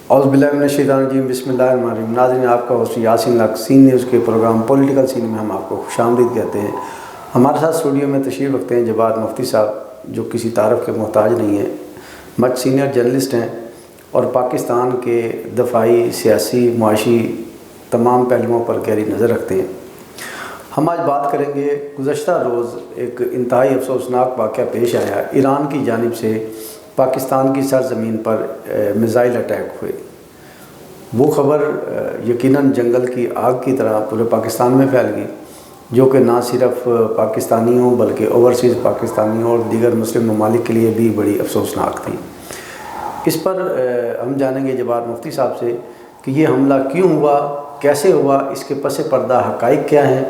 اعوذ باللہ من الشیطان الرجیم، بسم اللہ الرحمن الرحیم۔ ناظرین، آپ کا ہوسٹ یاسین لاکھ سین نیوز کے پروگرام پولیٹیکل سین میں ہم آپ کو خوش آمدید کہتے ہیں۔ ہمارے ساتھ اسٹوڈیو میں تشریف رکھتے ہیں جواد مفتی صاحب، جو کسی تعارف کے محتاج نہیں ہیں، مچ سینئر جرنلسٹ ہیں اور پاکستان کے دفاعی، سیاسی، معاشی تمام پہلوؤں پر گہری نظر رکھتے ہیں۔ ہم آج بات کریں گے، گزشتہ روز ایک انتہائی افسوسناک واقعہ پیش آیا۔ ایران کی جانب سے پاکستان کی سرزمین پر میزائل اٹیک ہوئے۔ وہ خبر یقیناً جنگل کی آگ کی طرح پورے پاکستان میں پھیل گئی، جو کہ نہ صرف پاکستانیوں بلکہ اوورسیز پاکستانیوں اور دیگر مسلم ممالک کے لیے بھی بڑی افسوسناک تھی۔ اس پر ہم جانیں گے جواد مفتی صاحب سے کہ یہ حملہ کیوں ہوا، کیسے ہوا، اس کے پس پردہ حقائق کیا ہیں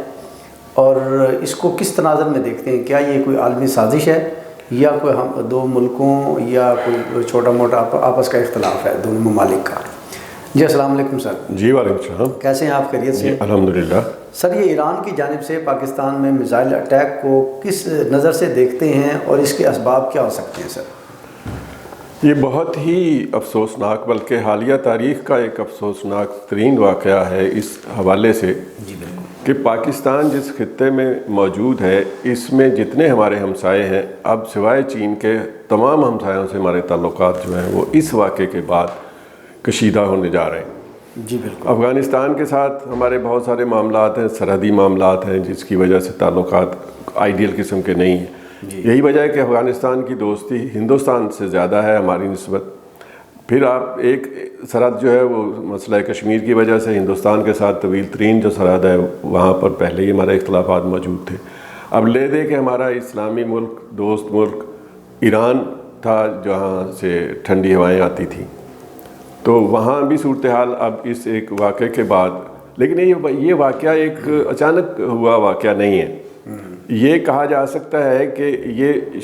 اور اس کو کس تناظر میں دیکھتے ہیں۔ کیا یہ کوئی عالمی سازش ہے یا کوئی ہم دو ملکوں یا کوئی چھوٹا موٹا آپس کا اختلاف ہے دونوں ممالک کا؟ جی السلام علیکم سر۔ جی وعلیکم السلام۔ کیسے ہیں آپ؟ خیریت سے؟ الحمدللہ۔ سر، یہ ایران کی جانب سے پاکستان میں میزائل اٹیک کو کس نظر سے دیکھتے ہیں اور اس کے اسباب کیا ہو سکتے ہیں سر؟ یہ بہت ہی افسوسناک، بلکہ حالیہ تاریخ کا ایک افسوسناک ترین واقعہ ہے اس حوالے سے جی بالکل کہ پاکستان جس خطے میں موجود ہے، اس میں جتنے ہمارے ہمسائے ہیں، اب سوائے چین کے تمام ہمسایوں سے ہمارے تعلقات جو ہیں وہ اس واقعے کے بعد کشیدہ ہونے جا رہے ہیں۔ جی بالکل۔ افغانستان کے ساتھ ہمارے بہت سارے معاملات ہیں، سرحدی معاملات ہیں، جس کی وجہ سے تعلقات آئیڈیل قسم کے نہیں ہیں۔ یہی وجہ ہے کہ افغانستان کی دوستی ہندوستان سے زیادہ ہے ہماری نسبت۔ پھر آپ ایک سرحد جو ہے وہ مسئلہ کشمیر کی وجہ سے ہندوستان کے ساتھ طویل ترین جو سرحد ہے وہاں پر پہلے ہی ہمارے اختلافات موجود تھے۔ اب لے دے کہ ہمارا اسلامی ملک، دوست ملک ایران تھا جہاں سے ٹھنڈی ہوائیں آتی تھیں، تو وہاں بھی صورتحال اب اس ایک واقعے کے بعد، لیکن یہ واقعہ ایک اچانک ہوا واقعہ نہیں ہے۔ یہ کہا جا سکتا ہے کہ یہ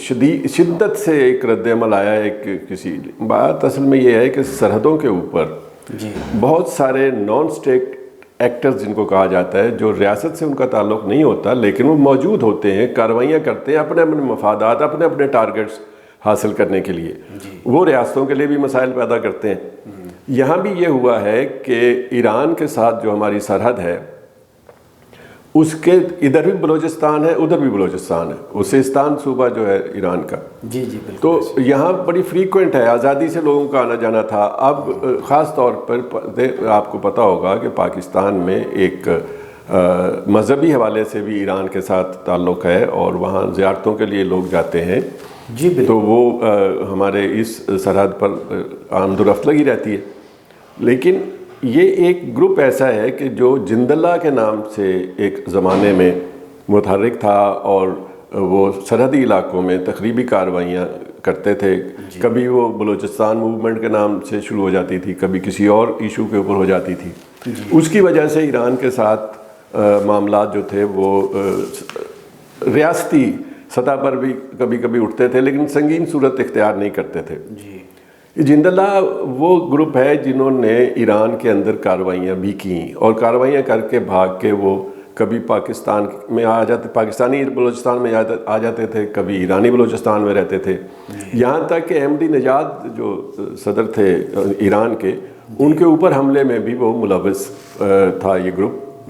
شدت سے ایک رد عمل آیا ہے کہ کسی بات اصل میں یہ ہے کہ سرحدوں کے اوپر بہت سارے نان اسٹیٹ ایکٹرز جن کو کہا جاتا ہے، جو ریاست سے ان کا تعلق نہیں ہوتا لیکن وہ موجود ہوتے ہیں، کارروائیاں کرتے ہیں اپنے اپنے مفادات، اپنے اپنے ٹارگٹس حاصل کرنے کے لیے۔ وہ ریاستوں کے لیے بھی مسائل پیدا کرتے ہیں۔ یہاں بھی یہ ہوا ہے کہ ایران کے ساتھ جو ہماری سرحد ہے، اس کے ادھر بھی بلوچستان ہے، ادھر بھی بلوچستان ہے، وزیرستان صوبہ جو ہے ایران کا۔ جی جی بالکل۔ تو یہاں بڑی فریکوینٹ ہے، آزادی سے لوگوں کا آنا جانا تھا۔ اب خاص طور پر آپ کو پتہ ہوگا کہ پاکستان میں ایک مذہبی حوالے سے بھی ایران کے ساتھ تعلق ہے اور وہاں زیارتوں کے لیے لوگ جاتے ہیں۔ جی بالکل۔ تو وہ ہمارے اس سرحد پر آمد و رفت لگی رہتی ہے۔ لیکن یہ ایک گروپ ایسا ہے کہ جو جندلہ کے نام سے ایک زمانے میں متحرک تھا اور وہ سرحدی علاقوں میں تخریبی کارروائیاں کرتے تھے۔ کبھی وہ بلوچستان موومنٹ کے نام سے شروع ہو جاتی تھی، کبھی کسی اور ایشو کے اوپر ہو جاتی تھی۔ اس کی وجہ سے ایران کے ساتھ معاملات جو تھے وہ ریاستی سطح پر بھی کبھی کبھی اٹھتے تھے لیکن سنگین صورت اختیار نہیں کرتے تھے۔ جندلہ وہ گروپ ہے جنہوں نے ایران کے اندر کارروائیاں بھی کیں اور کارروائیاں کر کے بھاگ کے وہ کبھی پاکستان میں آ جاتے، پاکستانی بلوچستان میں آ جاتے تھے، کبھی ایرانی بلوچستان میں رہتے تھے، یہاں تک کہ احمدی نژاد جو صدر تھے ایران کے، ان کے اوپر حملے میں بھی وہ ملوث تھا یہ گروپ۔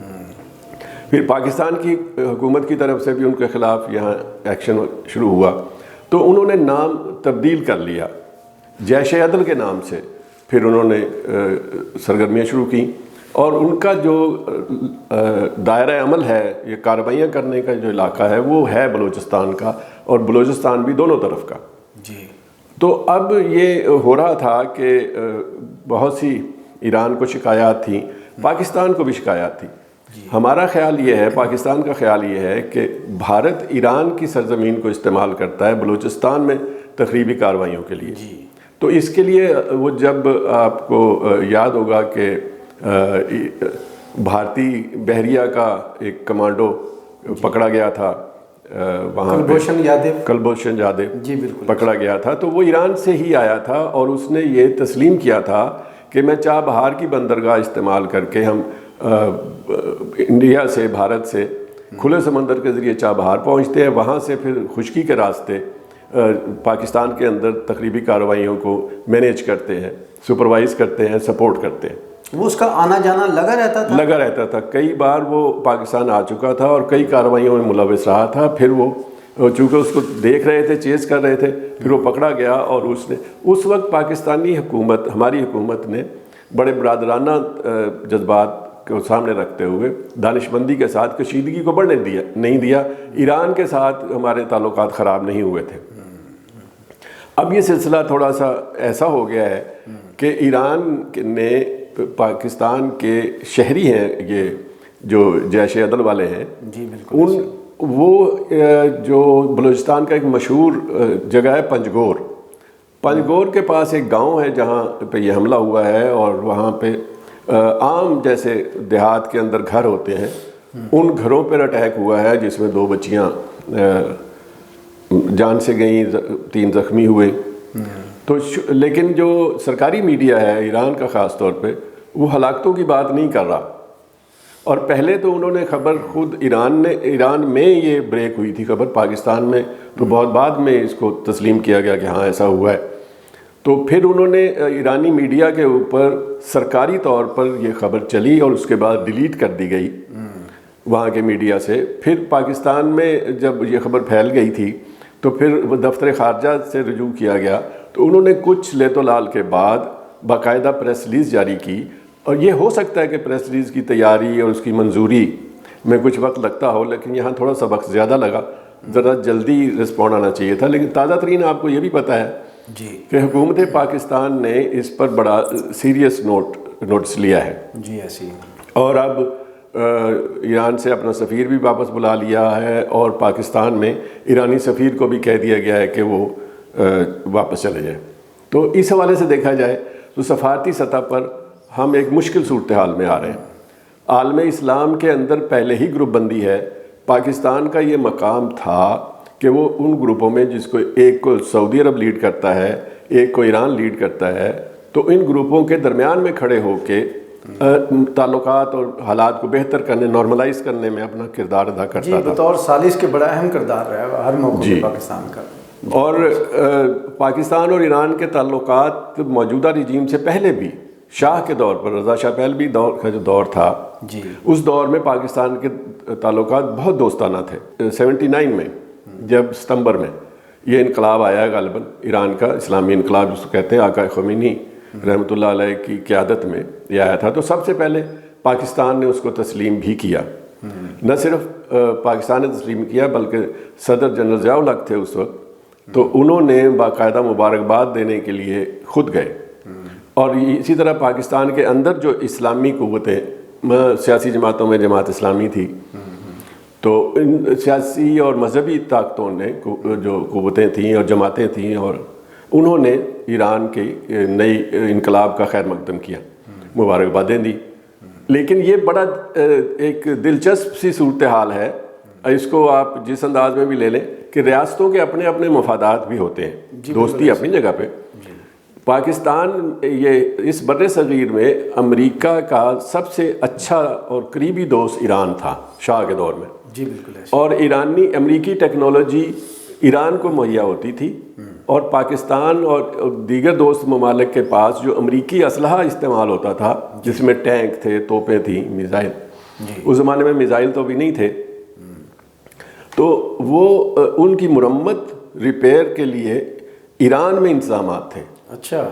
پھر پاکستان کی حکومت کی طرف سے بھی ان کے خلاف یہاں ایکشن شروع ہوا، تو انہوں نے نام تبدیل کر لیا جیش عدل کے نام سے۔ پھر انہوں نے سرگرمیاں شروع کی اور ان کا جو دائرہ عمل ہے، یہ کارروائیاں کرنے کا جو علاقہ ہے وہ ہے بلوچستان کا، اور بلوچستان بھی دونوں طرف کا۔ تو اب یہ ہو رہا تھا کہ بہت سی ایران کو شکایات تھیں، پاکستان کو بھی شکایات تھی۔ ہمارا خیال یہ ہے، پاکستان کا خیال یہ ہے کہ بھارت ایران کی سرزمین کو استعمال کرتا ہے بلوچستان میں تخریبی کارروائیوں کے لیے۔ تو اس کے لیے وہ جب آپ کو یاد ہوگا کہ بھارتی بحریہ کا ایک کمانڈو پکڑا گیا تھا وہاں کلبھوشن یادو جی بالکل پکڑا گیا تھا، تو وہ ایران سے ہی آیا تھا اور اس نے یہ تسلیم کیا تھا کہ میں چابہار کی بندرگاہ استعمال کر کے ہم انڈیا سے، بھارت سے کھلے سمندر کے ذریعے چابہار پہنچتے ہیں، وہاں سے پھر خشکی کے راستے پاکستان کے اندر تخریبی کارروائیوں کو مینیج کرتے ہیں۔ سپروائز کرتے ہیں، سپورٹ کرتے ہیں۔ وہ اس کا آنا جانا لگا رہتا تھا؟ کئی بار وہ پاکستان آ چکا تھا اور کئی کارروائیوں میں ملوث رہا تھا، پھر وہ چونکہ اس کو دیکھ رہے تھے، چیز کر رہے تھے، پھر وہ پکڑا گیا، اور اس وقت پاکستانی حکومت، ہماری حکومت نے بڑے برادرانہ جذبات کو سامنے رکھتے ہوئے دانش مندی کے ساتھ کشیدگی کو بڑھنے نہیں دیا۔ ایران کے ساتھ ہمارے تعلقات خراب نہیں ہوئے تھے۔ اب یہ سلسلہ تھوڑا سا ایسا ہو گیا ہے کہ ایران نے پاکستان کے شہری ہیں، یہ جو جیش عدل والے ہیں، جی بالکل، وہ جو بلوچستان کا ایک مشہور جگہ ہے پنجگور کے پاس ایک گاؤں ہے جہاں پہ یہ حملہ ہوا ہے، اور وہاں پہ عام جیسے دیہات کے اندر گھر ہوتے ہیں، ان گھروں پر اٹیک ہوا ہے جس میں 2 بچیاں جان سے گئیں، 3 زخمی ہوئے۔ تو لیکن جو سرکاری میڈیا ہے ایران کا خاص طور پہ، وہ ہلاکتوں کی بات نہیں کر رہا، اور پہلے تو انہوں نے خبر خود ایران میں یہ بریک ہوئی تھی خبر، پاکستان میں تو بہت بعد میں اس کو تسلیم کیا گیا کہ ہاں ایسا ہوا ہے۔ تو پھر انہوں نے ایرانی میڈیا کے اوپر سرکاری طور پر یہ خبر چلی اور اس کے بعد ڈیلیٹ کر دی گئی وہاں کے میڈیا سے۔ پھر پاکستان میں جب یہ خبر پھیل گئی تھی تو پھر دفتر خارجہ سے رجوع کیا گیا، تو انہوں نے کچھ لیت و لال کے بعد باقاعدہ پریس ریلیز جاری کی، اور یہ ہو سکتا ہے کہ پریس ریلیز کی تیاری اور اس کی منظوری میں کچھ وقت لگتا ہو، لیکن یہاں تھوڑا سا وقت زیادہ لگا، ذرا جلدی رسپونڈ آنا چاہیے تھا۔ لیکن تازہ ترین آپ کو یہ بھی پتہ ہے جی کہ حکومت پاکستان نے اس پر بڑا سیریس نوٹس لیا ہے، جی ایسی، اور اب ایران سے اپنا سفیر بھی واپس بلا لیا ہے، اور پاکستان میں ایرانی سفیر کو بھی کہہ دیا گیا ہے کہ وہ واپس چلے جائے۔ تو اس حوالے سے دیکھا جائے تو سفارتی سطح پر ہم ایک مشکل صورتحال میں آ رہے ہیں۔ عالم اسلام کے اندر پہلے ہی گروپ بندی ہے۔ پاکستان کا یہ مقام تھا کہ وہ ان گروپوں میں، جس کو ایک کو سعودی عرب لیڈ کرتا ہے، ایک کو ایران لیڈ کرتا ہے، تو ان گروپوں کے درمیان میں کھڑے ہو کے تعلقات اور حالات کو بہتر کرنے، نارملائز کرنے میں اپنا کردار ادا کرتا تھا۔ بطور ثالث کے بڑا اہم کردار رہا ہے ہر موقع پہ پاکستان کا۔ اور پاکستان اور ایران کے تعلقات موجودہ رجیم سے پہلے بھی، شاہ کے دور پر، رضا شاہ پہلوی دور کا جو دور تھا، جی اس دور میں پاکستان کے تعلقات بہت دوستانہ تھے۔ 79 میں جب ستمبر میں یہ انقلاب آیا غالباً ایران کا، اسلامی انقلاب جس کو کہتے ہیں، آقا خمینی رحمۃ اللہ علیہ کی قیادت میں یہ آیا تھا، تو سب سے پہلے پاکستان نے اس کو تسلیم بھی کیا۔ نہ صرف پاکستان نے تسلیم کیا بلکہ صدر جنرل ضیاء الحق تھے اس وقت، تو انہوں نے باقاعدہ مبارکباد دینے کے لیے خود گئے۔ اور اسی طرح پاکستان کے اندر جو اسلامی قوتیں، سیاسی جماعتوں میں جماعت اسلامی تھی، تو ان سیاسی اور مذہبی طاقتوں نے جو قوتیں تھیں اور جماعتیں تھیں، اور انہوں نے ایران کے نئی انقلاب کا خیر مقدم کیا، مبارکبادیں دی۔ لیکن یہ بڑا ایک دلچسپ سی صورتحال ہے، اس کو آپ جس انداز میں بھی لے لیں کہ ریاستوں کے اپنے اپنے مفادات بھی ہوتے ہیں، دوستی اپنی جگہ پہ۔ پاکستان یہ اس بر صغیر میں امریکہ کا سب سے اچھا اور قریبی دوست ایران تھا شاہ کے دور میں، جی بالکل، اور امریکی ٹیکنالوجی ایران کو مہیا ہوتی تھی، اور پاکستان اور دیگر دوست ممالک کے پاس جو امریکی اسلحہ استعمال ہوتا تھا، جس میں ٹینک تھے، توپیں تھیں، میزائل، اس زمانے میں میزائل تو بھی نہیں تھے، تو وہ ان کی مرمت ریپیئر کے لیے ایران میں انتظامات تھے۔ اچھا،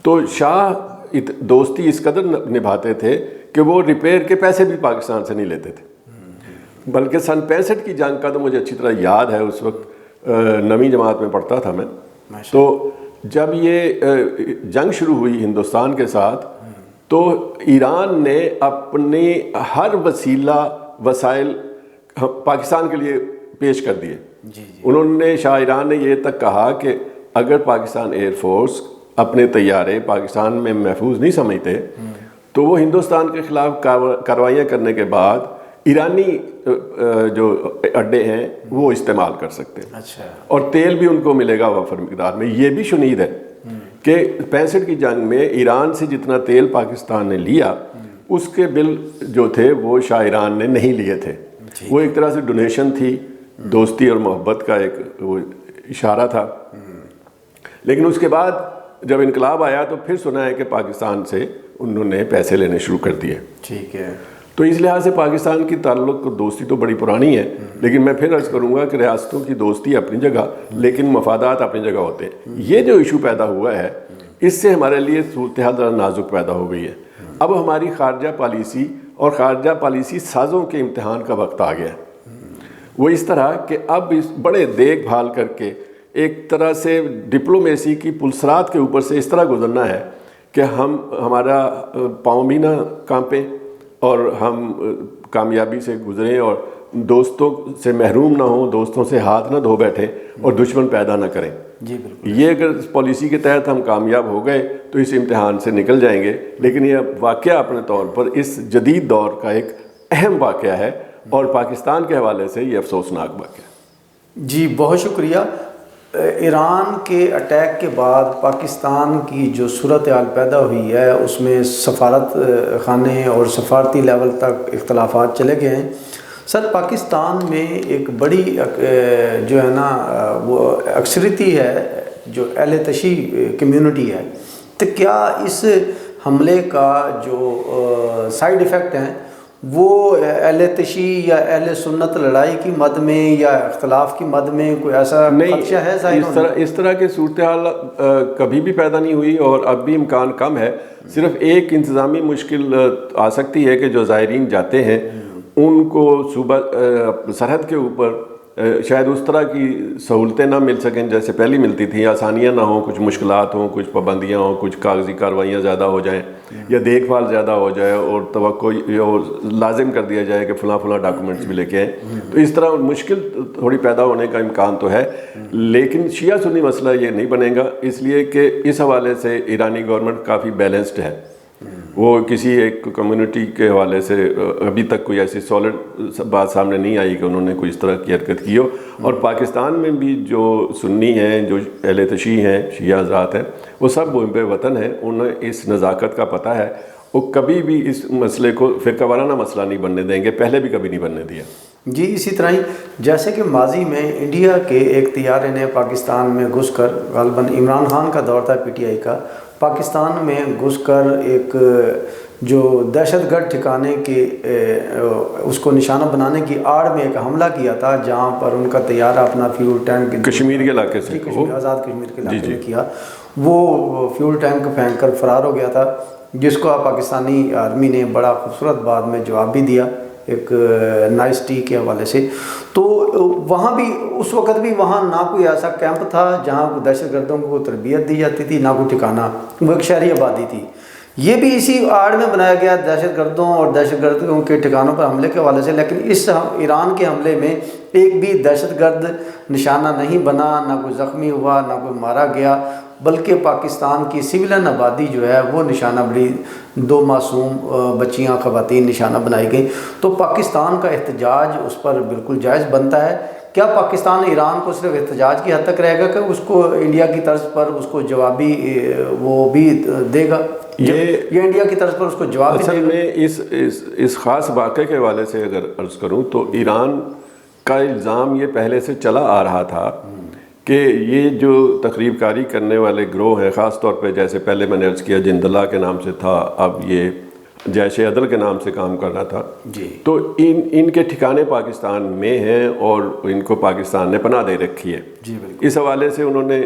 تو شاہ دوستی اس قدر نبھاتے تھے کہ وہ ریپیئر کے پیسے بھی پاکستان سے نہیں لیتے تھے، بلکہ سن 65 کی جنگ کا تو مجھے اچھی طرح یاد ہے، اس وقت 9ویں جماعت میں پڑھتا تھا میں۔ تو جب یہ جنگ شروع ہوئی ہندوستان کے ساتھ، تو ایران نے اپنے ہر وسائل پاکستان کے لیے پیش کر دیے۔ انہوں نے، شاہ ایران نے یہ تک کہا کہ اگر پاکستان ایئر فورس اپنے طیارے پاکستان میں محفوظ نہیں سمجھتے تو وہ ہندوستان کے خلاف کارروائیاں کرنے کے بعد ایرانی جو اڈے ہیں وہ استعمال کر سکتے ہیں۔ اچھا، اور تیل بھی ان کو ملے گا وافر مقدار میں۔ یہ بھی شنید ہے کہ 65 کی جنگ میں ایران سے جتنا تیل پاکستان نے لیا، اس کے بل جو تھے وہ شاہ ایران نے نہیں لیے تھے، وہ ایک طرح سے ڈونیشن تھی، دوستی اور محبت کا ایک وہ اشارہ تھا۔ لیکن اس کے بعد جب انقلاب آیا تو پھر سنا ہے کہ پاکستان سے انہوں نے پیسے لینے شروع کر دیے. ٹھیک ہے. تو اس لحاظ سے پاکستان کی تعلق دوستی تو بڑی پرانی ہے، لیکن میں پھر عرض کروں گا کہ ریاستوں کی دوستی اپنی جگہ لیکن مفادات اپنی جگہ ہوتے ہیں. یہ جو ایشو پیدا ہوا ہے اس سے ہمارے لیے صورتحال ذرا نازک پیدا ہو گئی ہے. اب ہماری خارجہ پالیسی اور خارجہ پالیسی سازوں کے امتحان کا وقت آ گیا ہے. وہ اس طرح کہ اب اس بڑے دیکھ بھال کر کے ایک طرح سے ڈپلومیسی کی پلسرات کے اوپر سے اس طرح گزرنا ہے کہ ہمارا پاؤں بھی نہ کانپے اور ہم کامیابی سے گزریں اور دوستوں سے محروم نہ ہوں، دوستوں سے ہاتھ نہ دھو بیٹھیں اور دشمن پیدا نہ کریں. جی بالکل. یہ اگر اس پالیسی کے تحت ہم کامیاب ہو گئے تو اس امتحان سے نکل جائیں گے. لیکن یہ واقعہ اپنے طور پر اس جدید دور کا ایک اہم واقعہ ہے اور پاکستان کے حوالے سے یہ افسوسناک واقعہ ہے. جی بہت شکریہ. ایران کے اٹیک کے بعد پاکستان کی جو صورتحال پیدا ہوئی ہے اس میں سفارت خانے اور سفارتی لیول تک اختلافات چلے گئے ہیں. سر پاکستان میں ایک بڑی جو ہے نا وہ اکثریتی ہے جو اہل تشیع کمیونٹی ہے، تو کیا اس حملے کا جو سائیڈ ایفیکٹ ہیں وہ اہل تشیع یا اہل سنت لڑائی کی مد میں یا اختلاف کی مد میں کوئی ایسا خدشہ ہے ظاہر؟ اس طرح کی صورتحال کبھی بھی پیدا نہیں ہوئی اور اب بھی امکان کم ہے. صرف ایک انتظامی مشکل آ سکتی ہے کہ جو زائرین جاتے ہیں ان کو صوبہ سرحد کے اوپر شاید اس طرح کی سہولتیں نہ مل سکیں جیسے پہلی ملتی تھیں، آسانیاں نہ ہوں، کچھ مشکلات ہوں، کچھ پابندیاں ہوں، کچھ کاغذی کاروائیاں زیادہ ہو جائیں یا دیکھ بھال زیادہ ہو جائے اور توقع اور لازم کر دیا جائے کہ فلاں فلاں ڈاکومنٹس بھی لے کے آئیں. تو اس طرح مشکل تھوڑی پیدا ہونے کا امکان تو ہے، لیکن شیعہ سنی مسئلہ یہ نہیں بنے گا، اس لیے کہ اس حوالے سے ایرانی گورنمنٹ کافی بیلنسڈ ہے. وہ کسی ایک کمیونٹی کے حوالے سے ابھی تک کوئی ایسی سالڈ بات سامنے نہیں آئی کہ انہوں نے کوئی اس طرح کی حرکت کی ہو. اور پاکستان میں بھی جو سنی ہیں، جو اہل تشیع ہیں، شیعہ حضرات ہیں، وہ سب محب وطن ہیں. انہیں اس نزاکت کا پتہ ہے. وہ کبھی بھی اس مسئلے کو فرقہ وارانہ مسئلہ نہیں بننے دیں گے، پہلے بھی کبھی نہیں بننے دیا. جی اسی طرح ہی جیسے کہ ماضی میں انڈیا کے ایک طیارے نے پاکستان میں گھس کر، غالباً عمران خان کا دور تھا پی ٹی آئی کا، پاکستان میں گھس کر ایک جو دہشت گرد ٹھکانے کے اس کو نشانہ بنانے کی آڑ میں ایک حملہ کیا تھا، جہاں پر ان کا طیارہ اپنا فیول ٹینک کشمیر کے علاقے سے آزاد کشمیر کے علاقے میں کیا، وہ فیول ٹینک پھینک کر فرار ہو گیا تھا، جس کو پاکستانی آرمی نے بڑا خوبصورت بعد میں جواب بھی دیا ایک نائس ٹی کے حوالے سے. تو وہاں بھی اس وقت بھی وہاں نہ کوئی ایسا کیمپ تھا جہاں کوئی دہشت گردوں کو تربیت دی جاتی تھی، نہ کوئی ٹھکانہ، وہ ایک شہری آبادی تھی. یہ بھی اسی آڑ میں بنایا گیا دہشت گردوں اور دہشت گردوں کے ٹھکانوں پر حملے کے حوالے سے. لیکن اس ایران کے حملے میں ایک بھی دہشت گرد نشانہ نہیں بنا، نہ کوئی زخمی ہوا، نہ کوئی مارا گیا، بلکہ پاکستان کی سویلن آبادی جو ہے وہ نشانہ بڑی، 2 معصوم بچیاں خواتین نشانہ بنائی گئیں. تو پاکستان کا احتجاج اس پر بالکل جائز بنتا ہے. کیا پاکستان ایران کو صرف احتجاج کی حد تک رہے گا کہ اس کو انڈیا کی طرز پر اس کو جوابی وہ بھی دے گا؟ یہ انڈیا کی طرز پر اس کو جواب بھی دے گا؟ میں اس خاص واقعے کے حوالے سے اگر عرض کروں تو ایران کا الزام یہ پہلے سے چلا آ رہا تھا کہ یہ جو تخریب کاری کرنے والے گروہ ہیں، خاص طور پہ جیسے پہلے میں نے عرض کیا جندلہ کے نام سے تھا، اب یہ جیش عدل کے نام سے کام کر رہا تھا جی، تو ان کے ٹھکانے پاکستان میں ہیں اور ان کو پاکستان نے پناہ دے رکھی ہے. جی بالکل. اس حوالے سے انہوں نے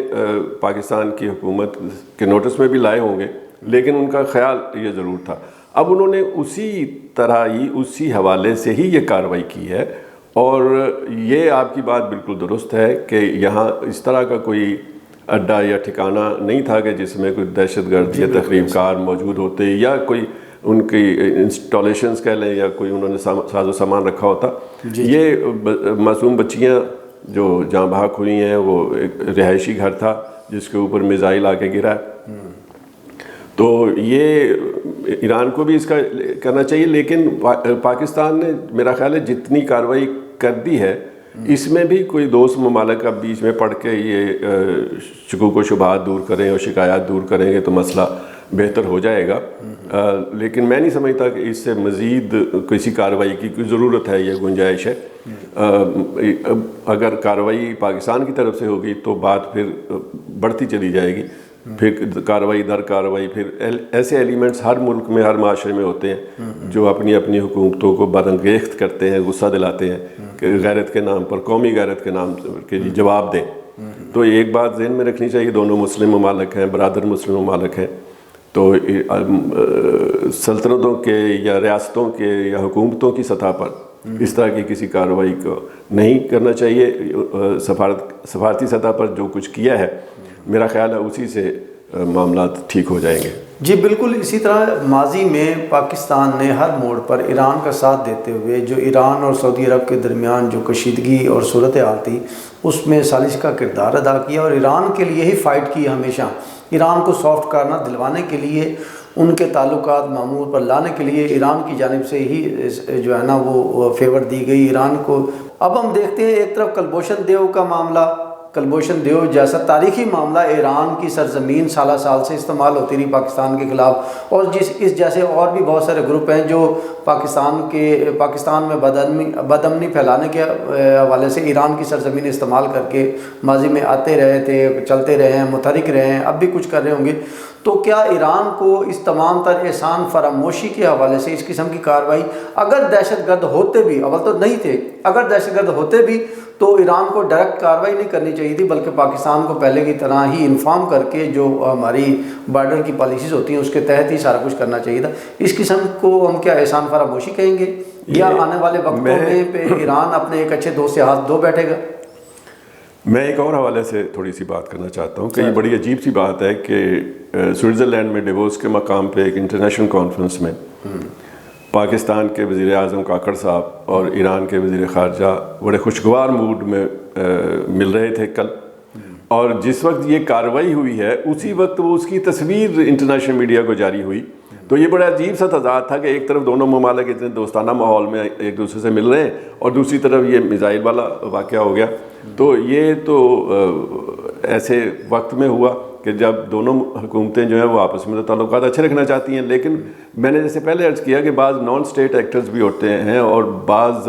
پاکستان کی حکومت کے نوٹس میں بھی لائے ہوں گے، لیکن ان کا خیال یہ ضرور تھا. اب انہوں نے اسی طرح ہی اسی حوالے سے ہی یہ کارروائی کی ہے. اور یہ آپ کی بات بالکل درست ہے کہ یہاں اس طرح کا کوئی اڈا یا ٹھکانہ نہیں تھا کہ جس میں کوئی دہشت گرد یا تخریب کار موجود ہوتے یا کوئی ان کی انسٹالیشنز کہہ لیں یا کوئی انہوں نے ساز و سامان رکھا ہوتا. یہ معصوم بچیاں جو جاں بحق ہوئی ہیں وہ ایک رہائشی گھر تھا جس کے اوپر میزائل آ کے گرا ہے. تو یہ ایران کو بھی اس کا کرنا چاہیے، لیکن پاکستان نے میرا خیال ہے جتنی کارروائی کر دی ہے اس میں بھی کوئی دوست ممالک اب بیچ میں پڑھ کے یہ شکوک و شبہات دور کریں اور شکایات دور کریں گے تو مسئلہ بہتر ہو جائے گا. لیکن میں نہیں سمجھتا کہ اس سے مزید کسی کارروائی کی کوئی ضرورت ہے یا گنجائش ہے. اگر کارروائی پاکستان کی طرف سے ہوگی تو بات پھر بڑھتی چلی جائے گی. پھر کارروائی در کارروائی، پھر ایسے ایلیمنٹس ہر ملک میں، ہر معاشرے میں ہوتے ہیں جو اپنی اپنی حکومتوں کو بدانگیخت کرتے ہیں، غصہ دلاتے ہیں کہ غیرت کے نام پر، قومی غیرت کے نام کے جواب دیں۔ تو ایک بات ذہن میں رکھنی چاہیے، دونوں مسلم ممالک ہیں، برادر مسلم ممالک ہیں، تو سلطنتوں کے یا ریاستوں کے یا حکومتوں کی سطح پر اس طرح کی کسی کارروائی کو نہیں کرنا چاہیے۔ سفارتی سطح پر جو کچھ کیا ہے، میرا خیال ہے اسی سے معاملات ٹھیک ہو جائیں گے۔ جی بالکل، اسی طرح ماضی میں پاکستان نے ہر موڑ پر ایران کا ساتھ دیتے ہوئے جو ایران اور سعودی عرب کے درمیان جو کشیدگی اور صورتحال تھی اس میں ثالث کا کردار ادا کیا، اور ایران کے لیے ہی فائٹ کی ہمیشہ، ایران کو سافٹ کارنر دلوانے کے لیے، ان کے تعلقات معمول پر لانے کے لیے ایران کی جانب سے ہی جو ہے نا وہ فیور دی گئی ایران کو۔ اب ہم دیکھتے ہیں ایک طرف کلبھوشن دیو کا معاملہ، کلبھوشن دیو جیسا تاریخی معاملہ ایران کی سرزمین سالہ سال سے استعمال ہوتی رہی پاکستان کے خلاف، اور اس جیسے اور بھی بہت سارے گروپ ہیں جو پاکستان میں بدامنی پھیلانے کے حوالے سے ایران کی سرزمین استعمال کر کے ماضی میں آتے رہے تھے، چلتے رہے ہیں، متحرک رہے ہیں، اب بھی کچھ کر رہے ہوں گے۔ تو کیا ایران کو اس تمام تر احسان فراموشی کے حوالے سے اس قسم کی کارروائی، اگر دہشت گرد ہوتے بھی، اول تو نہیں تھے، اگر دہشت گرد ہوتے بھی تو ایران کو ڈائریکٹ کارروائی نہیں کرنی چاہیے تھی، بلکہ پاکستان کو پہلے کی طرح ہی انفارم کر کے جو ہماری بارڈر کی پالیسیز ہوتی ہیں اس کے تحت ہی سارا کچھ کرنا چاہیے تھا۔ اس قسم کو ہم کیا احسان فراموشی کہیں گے، یا آنے والے وقتوں میں پہ ایران اپنے ایک اچھے دوست سے ہاتھ دھو بیٹھے گا؟ میں ایک اور حوالے سے تھوڑی سی بات کرنا چاہتا ہوں کہ یہ بڑی عجیب سی بات ہے کہ سوئٹزرلینڈ میں ڈیووس کے مقام پہ ایک انٹرنیشنل کانفرنس میں پاکستان کے وزیر اعظم کاکڑ صاحب اور ایران کے وزیر خارجہ بڑے خوشگوار موڈ میں مل رہے تھے کل، اور جس وقت یہ کارروائی ہوئی ہے اسی وقت وہ اس کی تصویر انٹرنیشنل میڈیا کو جاری ہوئی۔ تو یہ بڑا عجیب سا تضاد تھا کہ ایک طرف دونوں ممالک اتنے دوستانہ ماحول میں ایک دوسرے سے مل رہے ہیں، اور دوسری طرف یہ میزائل والا واقعہ ہو گیا۔ تو یہ تو ایسے وقت میں ہوا کہ جب دونوں حکومتیں جو ہیں وہ آپس میں تو تعلقات اچھے رکھنا چاہتی ہیں، لیکن میں نے جیسے پہلے عرض کیا کہ بعض نان اسٹیٹ ایکٹرز بھی ہوتے ہیں اور بعض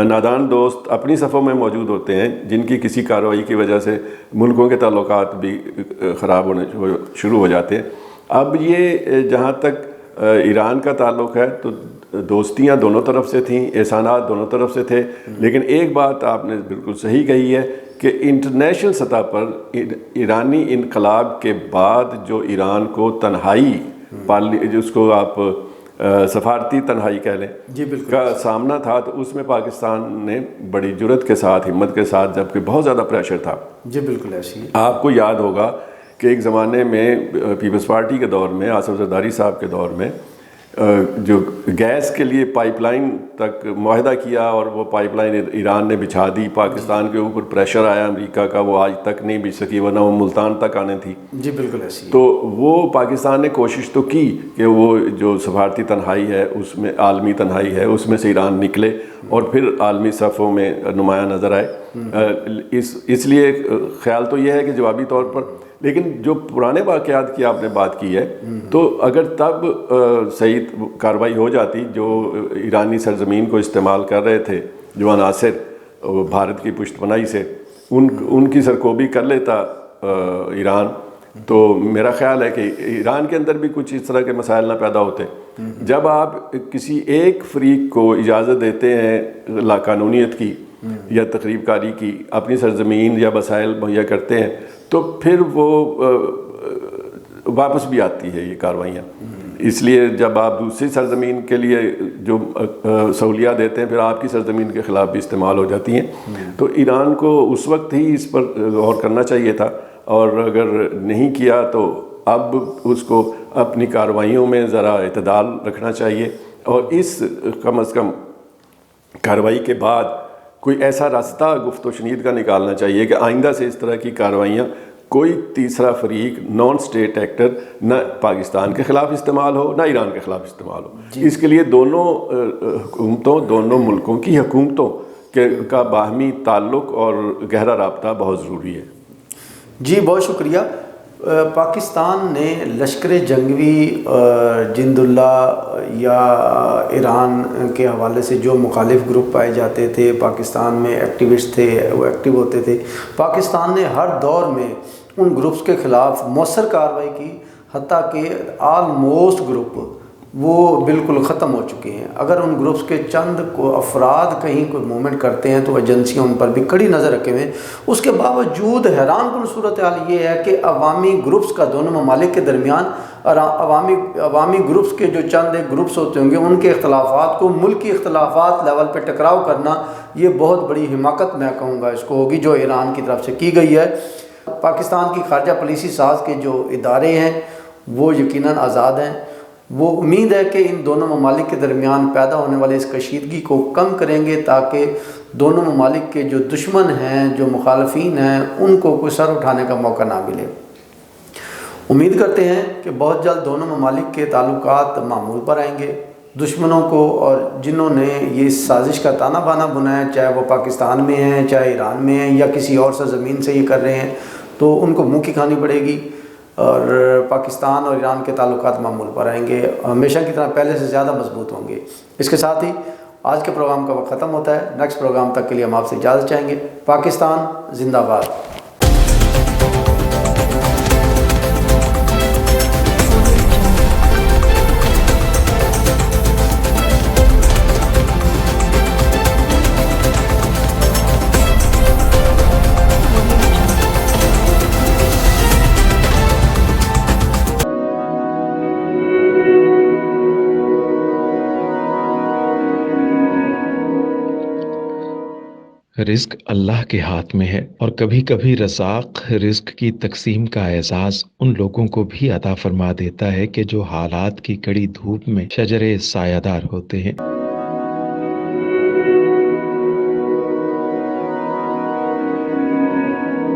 نادان دوست اپنی صفوں میں موجود ہوتے ہیں جن کی کسی کارروائی کی وجہ سے ملکوں کے تعلقات بھی خراب ہونے شروع ہو جاتے ہیں۔ اب یہ جہاں تک ایران کا تعلق ہے تو دوستیاں دونوں طرف سے تھیں، احسانات دونوں طرف سے تھے، لیکن ایک بات آپ نے بالکل صحیح کہی ہے کہ انٹرنیشنل سطح پر ایرانی انقلاب کے بعد جو ایران کو تنہائی جس کو آپ سفارتی تنہائی کہہ لیں کا سامنا تھا، تو اس میں پاکستان نے بڑی جرت کے ساتھ، ہمت کے ساتھ، جبکہ بہت زیادہ پریشر تھا۔ جی بالکل ایسی ہے۔ آپ کو یاد ہوگا کہ ایک زمانے میں پیپلز پارٹی کے دور میں، آصف زرداری صاحب کے دور میں، جو گیس کے لیے پائپ لائن تک معاہدہ کیا اور وہ پائپ لائن ایران نے بچھا دی، پاکستان کے اوپر پریشر آیا امریکہ کا، وہ آج تک نہیں بچھ سکی، ورنہ وہ ملتان تک آنے تھی۔ جی بالکل ایسی۔ تو وہ پاکستان نے کوشش تو کی کہ وہ جو سفارتی تنہائی ہے اس میں، عالمی تنہائی ہے اس میں سے ایران نکلے اور پھر عالمی صفوں میں نمایاں نظر آئے۔ اس لیے خیال تو یہ ہے کہ جوابی طور پر، لیکن جو پرانے واقعات کی آپ نے بات کی ہے، تو اگر تب صحیح کارروائی ہو جاتی، جو ایرانی سرزمین کو استعمال کر رہے تھے جو عناصر بھارت کی پشت پناہی سے، ان کی سرکوبی کر لیتا ایران، تو میرا خیال ہے کہ ایران کے اندر بھی کچھ اس طرح کے مسائل نہ پیدا ہوتے۔ جب آپ کسی ایک فریق کو اجازت دیتے ہیں لاقانونیت کی یا تخریب کاری کی، اپنی سرزمین یا وسائل مہیا کرتے ہیں، تو پھر وہ واپس بھی آتی ہے یہ کارروائیاں۔ اس لیے جب آپ دوسری سرزمین کے لیے جو سہولیات دیتے ہیں، پھر آپ کی سرزمین کے خلاف بھی استعمال ہو جاتی ہیں۔ تو ایران کو اس وقت ہی اس پر غور کرنا چاہیے تھا، اور اگر نہیں کیا تو اب اس کو اپنی کارروائیوں میں ذرا اعتدال رکھنا چاہیے، اور اس کم از کم کارروائی کے بعد کوئی ایسا راستہ گفت و شنید کا نکالنا چاہیے کہ آئندہ سے اس طرح کی کارروائیاں کوئی تیسرا فریق، نان اسٹیٹ ایکٹر، نہ پاکستان کے خلاف استعمال ہو، نہ ایران کے خلاف استعمال ہو۔ اس کے لیے دونوں حکومتوں، دونوں ملکوں کی حکومتوں کا باہمی تعلق اور گہرا رابطہ بہت ضروری ہے۔ جی بہت شکریہ۔ پاکستان نے لشکر جنگی جند اللہ یا ایران کے حوالے سے جو مخالف گروپ پائے جاتے تھے، پاکستان میں ایکٹیوسٹ تھے، وہ ایکٹیو ہوتے تھے، پاکستان نے ہر دور میں ان گروپس کے خلاف مؤثر کارروائی کی، حتیٰ کہ آلموسٹ گروپ وہ بالکل ختم ہو چکے ہیں۔ اگر ان گروپس کے چند کو افراد کہیں کوئی موومنٹ کرتے ہیں تو ایجنسیاں ان پر بھی کڑی نظر رکھے ہوئے ہیں۔ اس کے باوجود حیران کن صورتحال یہ ہے کہ عوامی گروپس کا دونوں ممالک کے درمیان، اور عوامی گروپس کے جو چند ایک گروپس ہوتے ہوں گے ان کے اختلافات کو ملکی اختلافات لیول پہ ٹکراؤ کرنا، یہ بہت بڑی حماقت میں کہوں گا اس کو ہوگی جو ایران کی طرف سے کی گئی ہے۔ پاکستان کی خارجہ پالیسی ساز کے جو ادارے ہیں وہ یقیناً آزاد ہیں۔ وہ امید ہے کہ ان دونوں ممالک کے درمیان پیدا ہونے والے اس کشیدگی کو کم کریں گے تاکہ دونوں ممالک کے جو دشمن ہیں، جو مخالفین ہیں، ان کو کوئی سر اٹھانے کا موقع نہ ملے۔ امید کرتے ہیں کہ بہت جلد دونوں ممالک کے تعلقات معمول پر آئیں گے۔ دشمنوں کو اور جنہوں نے یہ سازش کا تانا بانا بنایا، چاہے وہ پاکستان میں ہیں، چاہے ایران میں ہیں، یا کسی اور سرزمین سے یہ کر رہے ہیں، تو ان کو منہ کی کھانی پڑے گی اور پاکستان اور ایران کے تعلقات معمول پر آئیں گے، ہمیشہ کی طرح پہلے سے زیادہ مضبوط ہوں گے۔ اس کے ساتھ ہی آج کے پروگرام کا وقت ختم ہوتا ہے۔ نیکسٹ پروگرام تک کے لیے ہم آپ سے اجازت چاہیں گے۔ پاکستان زندہ باد۔ رزق اللہ کے ہاتھ میں ہے، اور کبھی کبھی رزاق رزق کی تقسیم کا اعزاز ان لوگوں کو بھی عطا فرما دیتا ہے کہ جو حالات کی کڑی دھوپ میں شجرے سایہ دار ہوتے ہیں۔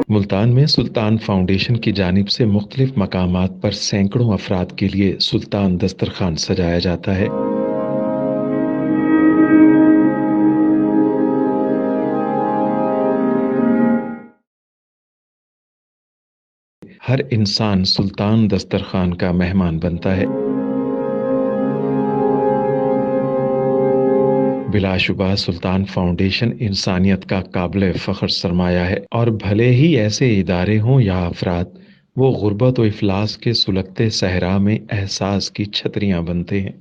ملتان میں سلطان فاؤنڈیشن کی جانب سے مختلف مقامات پر سینکڑوں افراد کے لیے سلطان دسترخوان سجایا جاتا ہے۔ ہر انسان سلطان دسترخوان کا مہمان بنتا ہے۔ بلا شبہ سلطان فاؤنڈیشن انسانیت کا قابل فخر سرمایہ ہے، اور بھلے ہی ایسے ادارے ہوں یا افراد، وہ غربت و افلاس کے سلگتے صحرا میں احساس کی چھتریاں بنتے ہیں۔